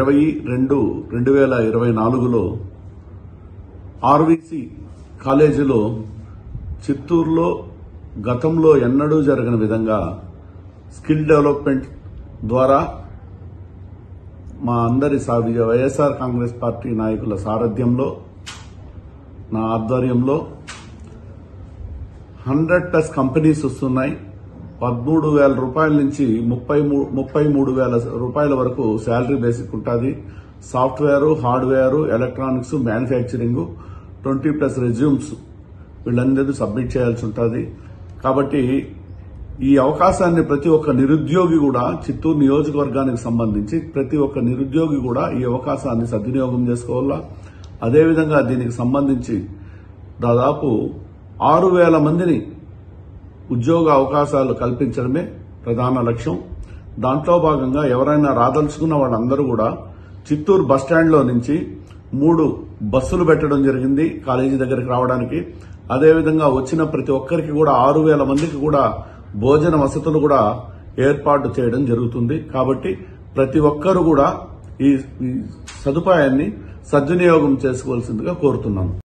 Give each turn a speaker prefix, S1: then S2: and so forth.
S1: 22/2024లో RVC కాలేజీలో చిత్తూరులో గతంలో ఎన్నడూ జరగని విధంగా స్కిల్ డెవలప్మెంట్ ద్వారా మా అందరి వైఎస్ఆర్ కాంగ్రెస్ పార్టీ నాయకుల సారథ్యంలో నా ఆధ్వర్యంలో 100+ కంపెనీస్ వస్తున్నాయి. 13,000 రూపాయల నుంచి 33,000 రూపాయల వరకు శాలరీ బేసిక్ ఉంటుంది. Software, hardware, electronics, manufacturing 20+ resumes వీళ్ళందరూ సబ్మిట్ చేయాల్సి ఉంటుంది. కాబట్టి ఈ అవకాశాన్ని ప్రతి ఒక్క నిరుద్యోగి కూడా, చిత్తూరు నియోజకవర్గానికి సంబంధించి ప్రతి ఒక్క నిరుద్యోగి కూడా ఈ అవకాశాన్ని సద్వినియోగం చేసుకోవాలా. అదేవిధంగా దీనికి సంబంధించి దాదాపు 6,000 మందిని ఉద్యోగ అవకాశాలు కల్పించడమే ప్రధాన లక్ష్యం. దాంట్లో భాగంగా ఎవరైనా రాదలుచుకున్న వాళ్ళందరూ కూడా చిత్తూరు బస్టాండ్లో నుంచి 3 బస్సులు పెట్టడం జరిగింది కాలేజీ దగ్గరికి రావడానికి. అదేవిధంగా వచ్చిన ప్రతి ఒక్కరికి కూడా 6,000 మందికి కూడా భోజన వసతులు కూడా ఏర్పాటు చేయడం జరుగుతుంది. కాబట్టి ప్రతి ఒక్కరు కూడా ఈ సదుపాయాన్ని సద్వినియోగం చేసుకోవాల్సిందిగా కోరుతున్నాను.